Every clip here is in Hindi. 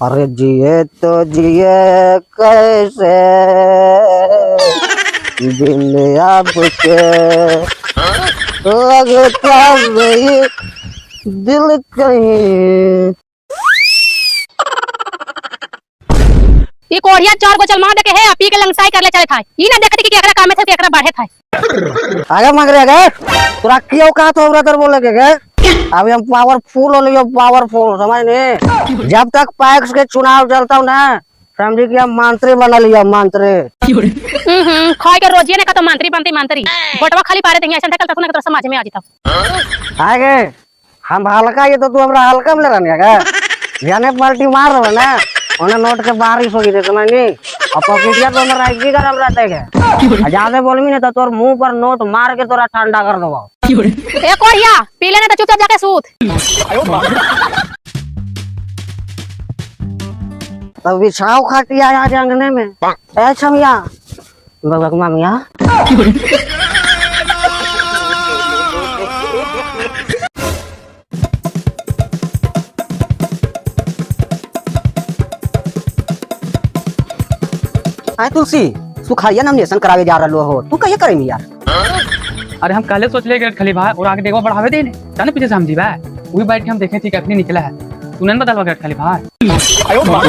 अरे जिए तो जिए कैसे बिन आपके लगता नहीं दिल कहीं। ये कोरिया चार को चल मार दे के है पी के लंगसाई कर ले चले था ई ना देखती कि केकरा काम में थे केकरा बढ़े था। आगे मांग रहे गए तोरा क्यों कहा तो ब्रदर बोले के गए अभी हम पावरफुल हो लियो पावरफुल समझ नहीं। जब तक पैक्स के चुनाव चलता हूँ ना समझी कि हम मंत्री बना लिया मंत्री। खाए के रोजिए ने का तो मंत्री बनती मंत्री बटवा खाली पारे देंगे ऐसा निकलता तू ना तो समाज में आ जाता। आगे हम हल्का ये तो तू हमरा हल्का में ले रहने का जाने पलटी मार रहा ना उन्हें नोट के बारिश हो गई थी समझ नहीं और पपीतिया तो हमरा इसी गरम रहते के ज्यादा बोलमी नहीं तो तोर मुंह पर नोट मार के तोरा ठंडा कर दो। ए कोरिया पी लेने तो चुपचाप जाके सूत। तब बिछाओ खाटिया आज अंगने में ए छमिया बगक मामिया। आय तुलसी सुखाइया नॉमिनेशन करावे जा रहा हो तू कहिए करेंगी यार। अरे हम पहले सोच ले गए खाली भाई और आगे देखो बढ़ावे देने जाने पीछे समझी भाई वही बैठ के हम देखे थी कितनी निकला है तूने बदलवा गया खाली भाई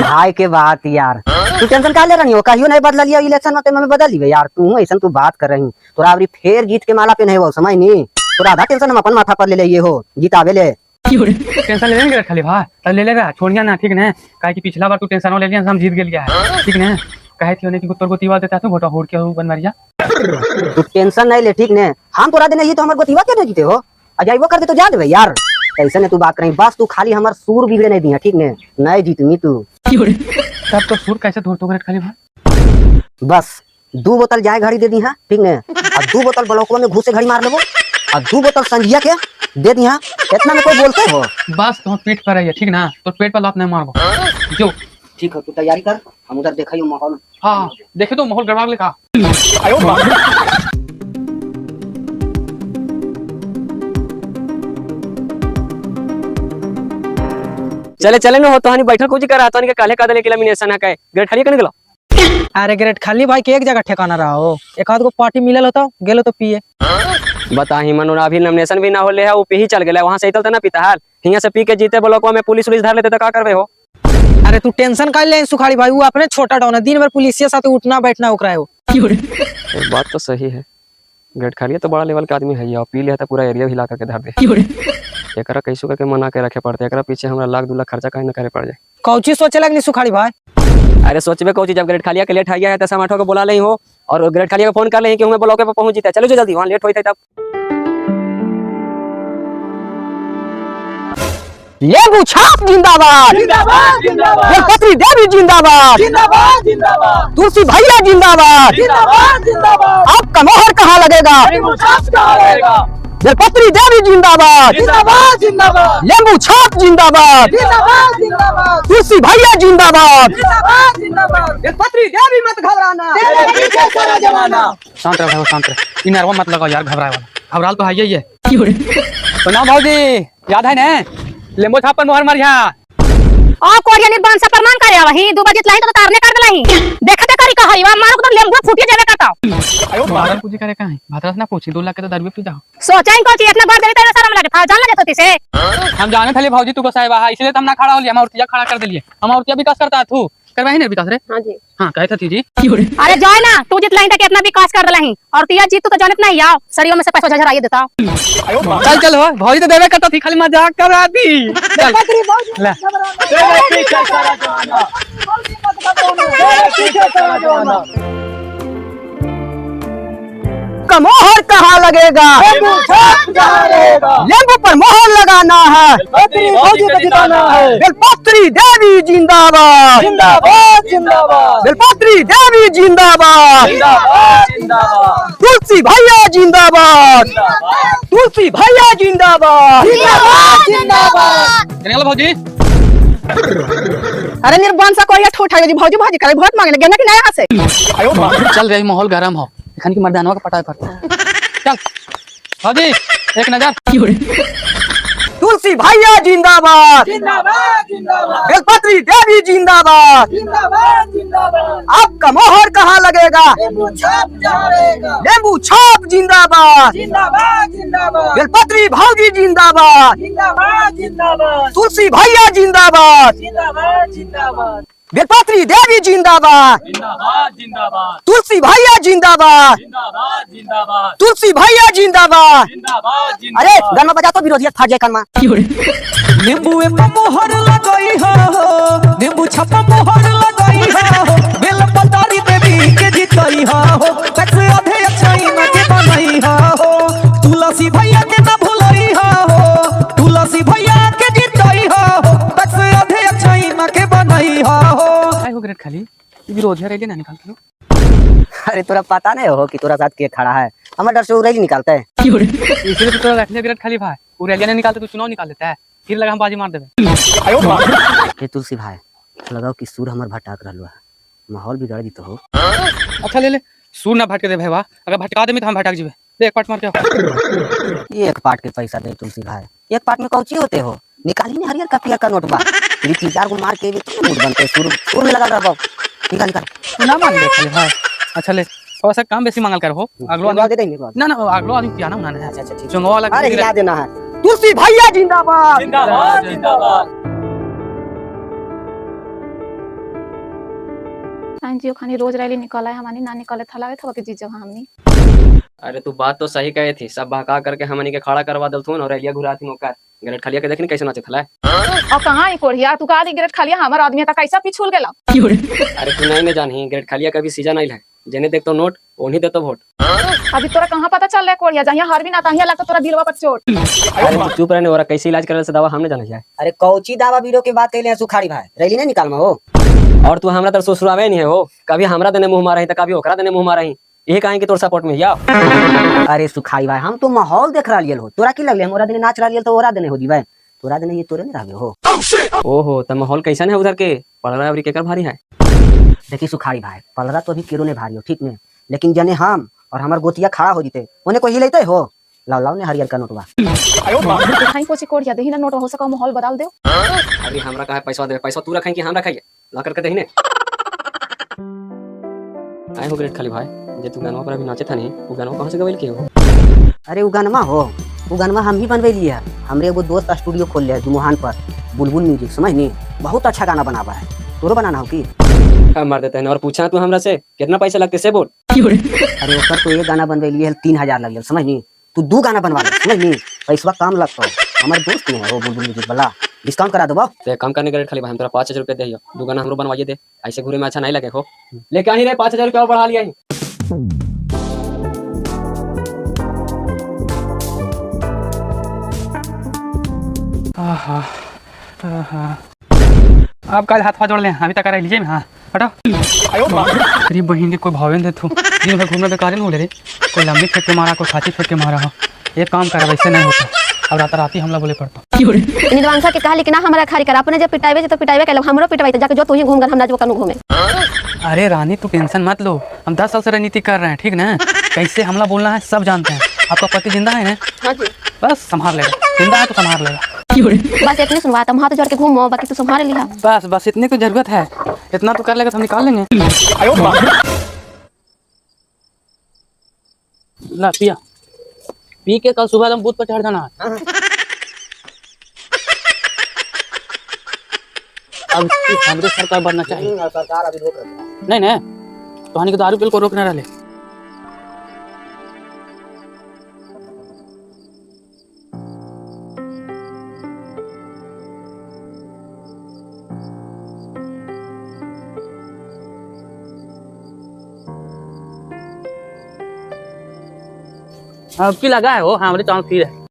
भाई के बात यार तू टेंशन का ले रही हो कहियो नहीं बदल लिया इलेक्शन में मैं बदल ली यार तू ऐसा तू बात कर रही तोरा अभी फेर जीत के माला पे नहीं हो समझ नहीं तोरा आधा टेंशन हम अपन माथा पर ले लिए हो जीतावे ले टेंशन ले लेंगे खाली भाई तब ले लेगा छोड़िया ना ठीक ना काहे कि पिछला बार तू टेंशन ले लिया हम जीत गया है ठीक ना कहे थी उन्हें कि तोर गोतीवा देता तू वोटा होड़ के हो बनवारिया तू टेंशन नहीं ले ठीक ने हम तोरा देने ये तो हमारे गोतीवा क्या जीते हो अजय वो कर दे तो जा दे यार ऐसे ने तू बात करें बस तू खाली हमार सूर बिगड़े नहीं दिया ठीक ने नहीं जीतनी तू तब तो सूर कैसे धोर तो खाली भाई बस 2 बोतल जाए घड़ी दे दी है ठीक ने और 2 बोतल ब्लॉकवा में घुसे घड़ी मार लेबो और 2 बोतल संजिया के दे दी है इतना में कोई बोलते हो बस तुम पेट पर है ठीक ना तो पेट पर लात नहीं मारबो जो ठीक है तू तैयारी कर हम उधर देखियो माहौल। हाँ देखे तो माहौल गड़बड़ लिखा चले चले ना हो तो बैठक कुछ करा तो काले का दले के लेमिनेशन है ग्रेड खाली करने गेलो। अरे ग्रेड खाली भाई के एक जगह ठिकाना रहा हो एक आध को पार्टी मिलल होता गेलो तो पिए बता ही मनोरा अभी नॉमिनेशन भी ना होले है वो पी ही चल गेला वहां से तो ना पीता हाल हियां से पी के जीते ब्लॉकवा में पुलिस धर लेते तो का करबे हो। अरे तू टेंशन का ले सुखाड़ी भाई वो अपने छोटा डाउन है दिन भर पुलिस के साथ उठना बैठना ओकरा है वो बात तो सही है ग्रेड खाली तो बड़ा लेवल के आदमी है पी लिया तो पूरा एरिया हिला करके धर दे एकरा कैसू करके मना के रखे पड़ते एकरा पीछे हमरा लाख 2 लाख खर्चा काहे न करे पड़ जाए। कौची सोचे लगनी सुखाड़ी भाई अरे सोचबे कौची जब ग्रेड खालिया के लेट आइया है तो समाठो को बुला ले हो और ग्रेड खालिया को फोन कर ले कि हमें ब्लॉक पे पहुंच जीता चलो जो जल्दी वहां लेट होई तब लेबू छाप जिंदाबाद जिंदाबाद जिंदाबाद गणपति देवी जिंदाबाद जिंदाबाद जिंदाबाद तुलसी भैया जिंदाबाद जिंदाबाद जिंदाबाद आपका मोहर कहाँ लगेगा गणपति देवी जिंदाबाद जिंदाबाद जिंदाबाद लेबू छाप जिंदाबाद जिंदाबाद जिंदाबाद तुलसी भैया जिंदाबाद जिंदाबाद जिंदाबाद गणपति देवी मत घबराना तेरे पीछे सारा जमाना। शांत रहो शांत रहो इन मत लगाओ यार घबराए वाला घबराल तो है ही है तो ना भाजी याद है ना लेम्बो छाप पर मोहर मारिया आ कोरिया ने बांसा प्रमाण करे वही 2 बजे लाही तो तारने कर देलाही देखते करी कहई वा मारो तो लेम्बो फूटिए जावे करता। आयो बादल पूछी करे काहे भातरस ना पूछी 2 लाख के तो दारू पी जाओ सोचाइन को इतना बार देते शर्म लगे था जान लगे तो से हम जाने थे भाजी तू को साहिब है इसलिए तो हम ना खड़ा हो लिया हम औरतिया खड़ा कर दिए हम औरतिया विकास करता तू करवाही ना विकास रे। हां जी हां कहे थी जी अरे जाए ना तू जित लाइन तक इतना विकास कर देलाही और तिया जीत तो जानत नहीं आओ सरियों में से पैसा झझराई देता। चल चल हो भाजी तो देवे करता थी खाली मजाक कर रहा थी चल ले तेरे पीछे सारा जमाना तेरे पीछे सारा जमाना का मोहर कहाँ लगेगा लेबू छाप जहाँ रहेगा लेबू पर मोहर लगाना है गणपति फौजी को जिताना है गणपति देवी जिंदाबाद जिंदाबाद जिंदाबाद गणपति देवी जिंदाबाद जिंदाबाद जिंदाबाद तुलसी भैया जिंदाबाद तुलसी भैया जिंदाबाद जिंदाबाद जिंदाबाद चल भाजी अरे निर्बंसा कोरिया ठोठा जी भौजी भौजी करे वोट मांगने गेना कि नया से चल रही माहौल गरम हो एखन की मर्दानवा का पटाए पड़ता चल भाजी एक नजर तुलसी भैया जिंदाबाद, जिंदाबाद जिंदाबाद बेलपत्री देवी जिंदाबाद। जिंदाबाद जिंदाबाद। आपका मोहर कहाँ लगेगा? नींबू छाप जहाँ रहेगा। नींबू छाप जिंदाबाद, जिंदाबाद जिंदाबाद बेलपत्री भाऊजी जिंदाबाद, जिंदाबाद जिंदाबाद तुलसी भैया जिंदाबाद, जिंदाबाद जिंदाबाद बेलपत्री देवी जिंदाबाद, जिंदाबाद जिंदाबाद तुलसी भैया जिंदाबाद, जिंदाबाद जिंदाबाद तुलसी भैया जिंदाबाद। जिंदाबाद अरे गाना बजा तो विरोधी फट जाए कानमा। नींबू मोहर लगई हो, नींबू छापा मोहर लगई हो, बेल पतारी देवी के जीतई हो, कैसे आधे अक्षय के बनई हो, तुलसी भैया के न भुलई हो, तुलसी भैया के जीतई हो, कैसे आधे अक्षय के बनई हो। काय हो ग्रेट खाली विरोध है रैली ना निकाल लो। अरे तोरा पता नहीं हो कि तोरा साथ के खड़ा है, हमारे डर से वो रैली निकालता है। इसलिए तो रख लिया ग्रेट खाली भाई, वो रैली नहीं निकालते तो चुनाव निकाल लेता है, फिर लगा हम बाजी मार देवे। हे तुलसी भाई लगाओ कि सूर हमार भटक रहलो है, माहौल बिगड़ दी तो हो। अच्छा ले ले सूर ना भटके दे भाई, अगर भटका दे तो हम भटक जीवे। ले एक पार्ट मार के एक पार्ट के पैसा दे तुलसी भाई, एक पार्ट में कौची होते हो? निकाली नहीं हरियर का पियर का नोट बा, फिर 3-4 को मार के भी तो नोट बनते। सूर में लगा रहा निकाल निकाल ना मान ले खाली भाई। अच्छा ले थोड़ा सा काम बेसी मांगल कर हो, अगलो दे देंगे। ना ना अगलो आदमी पियाना उन्होंने है। अच्छा ठीक, चुंगवा वाला अरे हिला देना है। तुलसी भैया जिंदाबाद, जिंदाबाद जिंदाबाद। जियो खानी रोज रैली निकला है, हमारी ना निकले था लगे था कि जीत जब हमनी। अरे तू बात तो सही कहे थी, सब बहका करके हमनी के खड़ा करवा दलथुन और रैलिया घुराती मौका ग्रेट खालिया के देखनी कैसे नाचे थला। और कहां है कोढ़िया, तू का गिरट खालिया हमार आदमी था कैसा पिछुल गेला। अरे तू नहीं जानी ग्रेट खालिया का भी सीजन आइल है, जेने देख तो नोट ओनी दे तो वोट। अभी तोरा कहां पता चल रहा है कोढ़िया, जहां हार भी ना तहिया लगता तोरा दिलवा पर चोट। अरे तू चुप रहने, और कैसे इलाज करे से दवा हमने जाना है। अरे कौची दावा बीरो के बात कहले सुखाड़ी भाई, रैली नहीं निकाल में हो। और तू हमरा तर ससुरावे नहीं है हो, कभी हमरा देने मुंह मारही त कभी ओकरा देने मुंह मारही, यही काहे कि तोर सपोर्ट में या। अरे सुखाड़ी भाई हम तो माहौल देख रहा लियल हो, तोरा की लगले हमरा देने नाच रहा लियल तो ओरा देने हो दी भाई, तोरा देने ये तोरे नहीं रहबे हो। ओहो त माहौल कैसन है उधर के, पड़ रहा है अबरी केकर भारी है। देखी सुखाड़ी भाई पलरा तो अभी केरो ने भारी हो ठीक ने, लेकिन जने हम और हमार गोतिया खड़ा हो जीते उन्हें कोई हिलते हो। लाओ लाओ ने हरियर का नोटवा। खाई कोची कोढ़िया देही ना नोट हो सका माहौल बदल दे। अभी हमरा कहे पैसा दे, पैसा तू रखाई कि हम रखाइए, ला करके दही ने। आए हो ग्रेट खाली भाई, जे तू गानवा पर अभी नाचे था नहीं, वो गानवा कहां से गवेल के हो? अरे वो गानवा हो, वो गानवा हम ही बनवेली है। हमरे एगो दोस्त स्टूडियो खोल लिया है जुमुहान पर, बुलबुल म्यूजिक समझनी, बहुत अच्छा गाना बनावा है, तोरो बनाना हो की? हम मार देते हैं। और पूछा तू हमरा से कितना पैसा लगते से बोल। अरे ओकर तो ये गाना बनवेली है 3000 लग समझनी, तू 2 गाना बनवा ले समझनी, पैसा कम लगता। हमारे दोस्त ने वो बुलबुल म्यूजिक वाला, डिस्काउंट करा दो बाप। तो कम करने ग्रेट खाली भाई हम तेरा 5000 रुपया दे, 2 गाना हमरो बनवाइए दे, ऐसे घूरे में अच्छा नहीं लगे हो। लेके आही रे 5000 रुपया और बढ़ा लिया ही। आहा आहा अब कल हाथ जोड़ ले, अभी तक रह लीजिए हाँ हटाओ। तेरी बहन के कोई भावे दे तू, दिन भर घूमने बेकार नहीं हो ले रे, कोई लंबी फेंक के मारा, कोई छाती फेंक के मारा हो। एक काम कर वैसे नहीं होता, अब रात ही हमला बोले पड़ता। निदवांसा के कहा लेकिन हमारा खाली कर, अपने जब पिटावे तो पिटावे के हमरो पिटवाई जाके जो तू ही घूम कर हम ना जो कनु घूमे। अरे रानी तू टेंशन मत लो, हम 10 साल से राजनीति कर रहे हैं ठीक ना, कैसे हमला बोलना है सब जानते हैं। आपका पति जिंदा है ना? हाँ जी। बस संभाल लेगा, जिंदा है तो संभाल लेगा। बस इतनी सुनवा तुम हाथ जोड़ के घूमो, बाकी तू संभाल लिया। बस बस इतने की जरूरत है, इतना तो कर लेगा तो हम निकाल लेंगे। ला पिया, पी के कल सुबह हम बूथ पर चढ़ जाना है। अब कांग्रेस सरकार बनना चाहिए। सरकार अभी रोक रही है। नहीं नहीं तो हानि के दारू बिल को रोकने रहे। अब की लगा है वो हमारे चांस फिर है।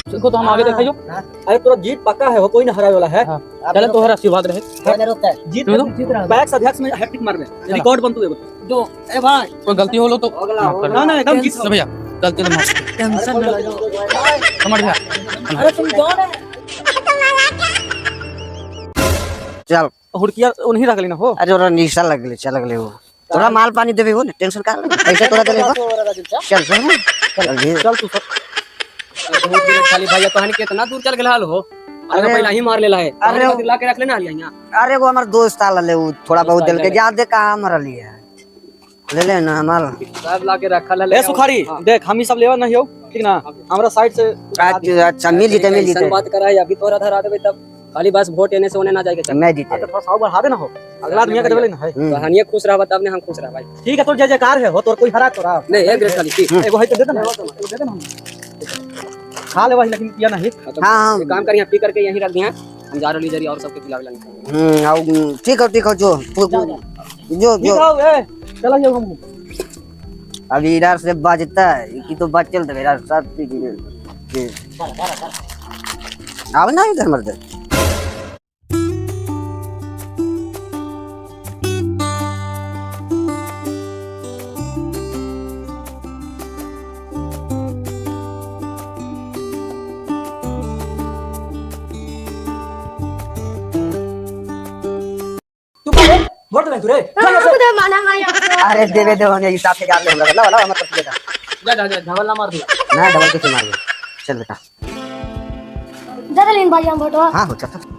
देखो तो हम आगे देखा जो। अरे तोरा जीत पक्का है, वो कोई ना हरावे वाला है। चलो तो हर आशीर्वाद रहे। जीत बैक अध्यक्ष में हैट्रिक मार ले, रिकॉर्ड बन तू एगो जो। ए भाई कोई गलती हो लो तो माफ कर ना ना एकदम जीत दो भैया, गलती तो माफ टेंशन ना लो। समझ गया। अरे तुम कौन है? चल हुड़किया उन्हीं रख लेना हो। अरे ओरा निशा लगले चल लगले हो, तोरा माल पानी देबे हो ना, टेंशन का पैसा तोरा देले हो। चल चल चल चल तू खाली भैया तोहन कितना दूर चल गेल हाल हो अरे अरे- पहले ही मार लेला है अरे- अरे ला के रख लेना यहाँ अरे वो हमार दोस्त आला ले उ थोड़ा बहुत दिल के ज्यादा कहाँ मरल है ले ले ना हमार सब ला के रखल है ए सुखारी देख हम ही सब लेवा नहीं हो ठीक ना हमरा साइड से अच्छा मिल जीते ऐसन बात करा है अभी तोरा धरा देबे तब खाली बस वोट एने से ओने ना जाएगा मैं जीते थोड़ा सा बढ़ा दे ना हो अगला आदमी के देबे ना है कहानियां खुश रहा तब ने हम खुश रहा भाई ठीक है तो जय जयकार है हो तोर कोई हरा तोरा नहीं एक ग्रेट खाली ठीक एगो है तो दे दे ना एगो दे दे ना खा ले भाई लेकिन पिया नहीं हाँ एक काम कर यहाँ पी करके यहीं रख दिया हम जा रहे जरी और सबके पिला लेंगे आओ ठीक है जो जो ठीक है ए चला जाओ हम अभी इधर से बजता है कि तो बचल तो इधर सब अब ना इधर मर दे वोट दे तू रे अरे देवे दे होने हिसाब से यार हमरा ला ला मत कर जा धवल ना मार दो ना डबल के मार चल बेटा ज्यादा लेन भाई हम फोटो हाँ हो चल